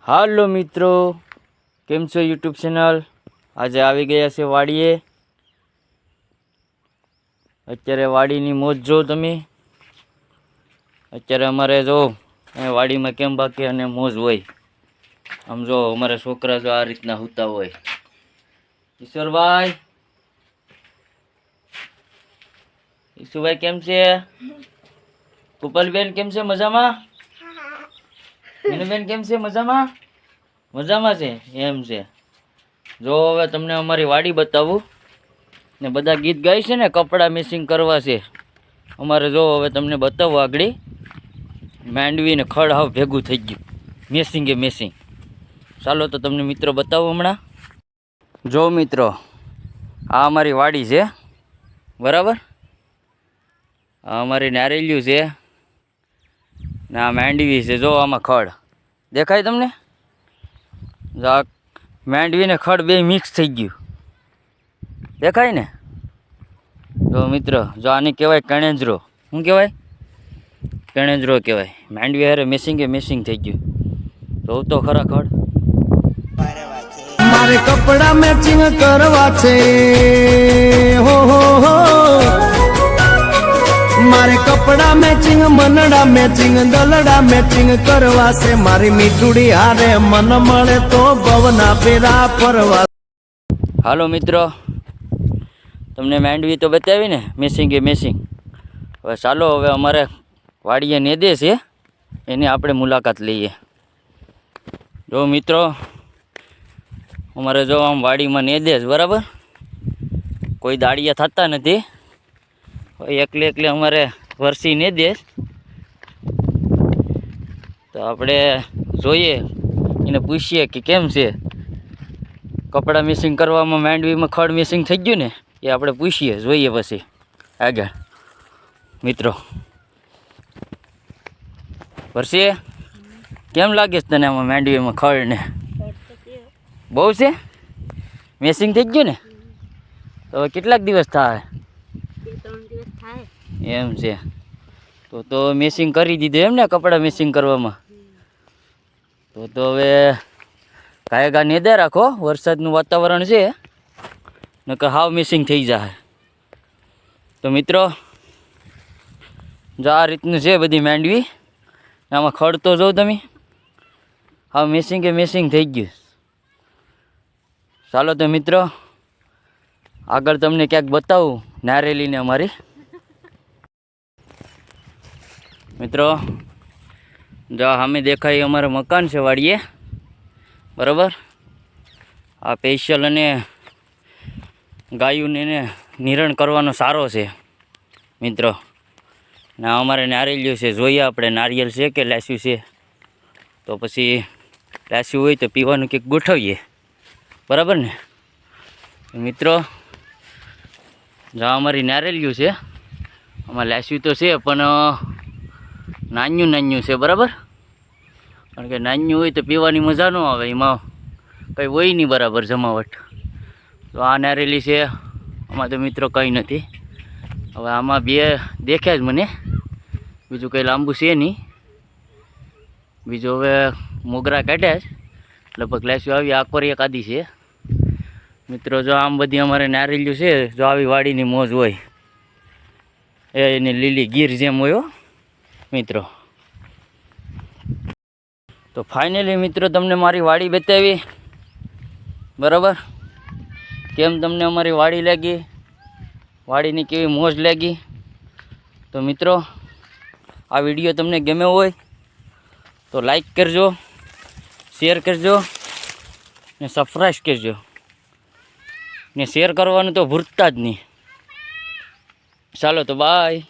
હાલો મિત્રો, કેમ છો યુટ્યુબ ચેનલ? આજે આવી ગયા છે વાડીએ. અત્યારે વાડીની મોજ જો તમે. અત્યારે અમારે જો વાડીમાં કેમ બાકી અને મોજ હોય. આમ જો અમારા છોકરા જો આ રીતના સૂતા હોય. ઈશ્વરભાઈ, ઈશુભાઈ કેમ છે? કુપલબેન કેમ છે? મજામાં? મીનુબેન કેમ છે? મજામાં? મજામાં છે એમ છે. જો હવે તમને અમારી વાડી બતાવું ને બધા ગીત ગાય છે ને કપડાં મિસિંગ કરવા છે અમારે. જો હવે તમને બતાવું આગળ માંડવી ને ખડ હાવ ભેગું થઈ ગયું મેસિંગ. ચાલો તો તમને મિત્રો બતાવું હમણાં. જો મિત્રો, આ અમારી વાડી છે બરાબર. આ અમારી નારેલિયું છે ને આ માંડવી છે. જો આમાં ખડ દેખાય તમને? જો આ માંડવી ને ખડ બે મિક્સ થઈ ગયું દેખાય ને? તો મિત્રો જો આને કહેવાય કણેજરો. શું કહેવાય? કણેજરો કહેવાય. માંડવી હારે મેસિંગ થઈ ગયું. જોવ તો ખરા ખડ. મારે કપડા મેચિંગ કરવા છે, હો મારે કપડા મેચિંગ, મનડા મેચિંગ, દલડા મેચિંગ કરવા છે. મારી મીઠુડી હારે મન મળે તો ભવના પેરા ફરવા. હાલો મિત્રો, તમને માંડવી તો બતાવી ને મેસિંગ. હવે ચાલો હવે અમારે વાડીએ નેદે છે એની આપણે મુલાકાત લઈએ. જો મિત્રો, અમારે જો આમ વાડીમાં નેદે છે બરાબર. કોઈ દાડિયા થતા નથી. એકલે અમારે વરસી નેદે. તો આપણે જોઈએ એને પૂછીએ કે કેમ છે કપડાં મિસિંગ કરવામાં. માંડવીમાં ખડ મિસિંગ થઈ ગયું ને એ આપણે પૂછીએ, જોઈએ પછી આગળ. મિત્રો વર્ષે કેમ લાગે છે તને આમાં માંડવીમાં ખડ ને? બહુ છે મેસિંગ થઈ ગયું ને? તો કેટલાક દિવસ થાય? એમ છે. તો મેસિંગ કરી દીધું એમ ને કપડાં મેસિંગ કરવામાં? તો હવે ગાયગા નેદા રાખો. વરસાદનું વાતાવરણ છે નકર હાવ મિસિંગ થઈ જાય. તો મિત્રો જો આ રીતનું છે બધી માંડવી. આમાં ખડ તો જો તમે હાવ મેસિંગ થઈ ગયું. ચાલો તો મિત્રો આગળ તમને ક્યાંક બતાવું નારેલીને અમારી. મિત્રો જો સામે દેખાય અમારા મકાન છે વાડીએ બરાબર. આ સ્પેશિયલ અને ગાયોને એને નિરણ કરવાનો સારો છે મિત્રો. ને અમારે નારિયેળ છે. જોઈએ આપણે નારિયેળ છે કે લાસ્યું છે. તો પછી લાસ્યું હોય તો પીવાનું કંઈક ગોઠવીએ બરાબર ને મિત્રો. જો અમારી નારિયેળ છે. આમાં લાસ્યું તો છે પણ નાન્યું છે બરાબર. કારણ કે નાન્યું હોય તો પીવાની મજા ન આવે. એમાં કંઈ હોય નહીં બરાબર જમાવટ. તો આ નારેલી છે. આમાં તો મિત્રો કંઈ નથી. હવે આમાં બે દેખ્યા જ મને, બીજું કંઈ લાંબુ છે નહીં. બીજું હવે મોગરા કાઢ્યા જ લગભગ લાસ્યું આવી આકોરી એક આદી છે મિત્રો. જો આમ બધી અમારે નારેલિયું છે. જો આવી વાડીની મોજ હોય એની લીલી ગીર જેમ હોય મિત્રો. તો ફાઇનલી મિત્રો તમને મારી વાડી બતાવી બરાબર. કેમ તમને અમારી વાડી લાગી? વાડીની કેવી મોજ લાગી? તો મિત્રો આ વિડીયો તમને ગમ્યો હોય તો લાઈક કરજો, શેર કરજો ને સબસ્ક્રાઈબ કરજો ને શેર કરવાનું તો ભૂલતા જ નહીં. ચાલો તો બાય.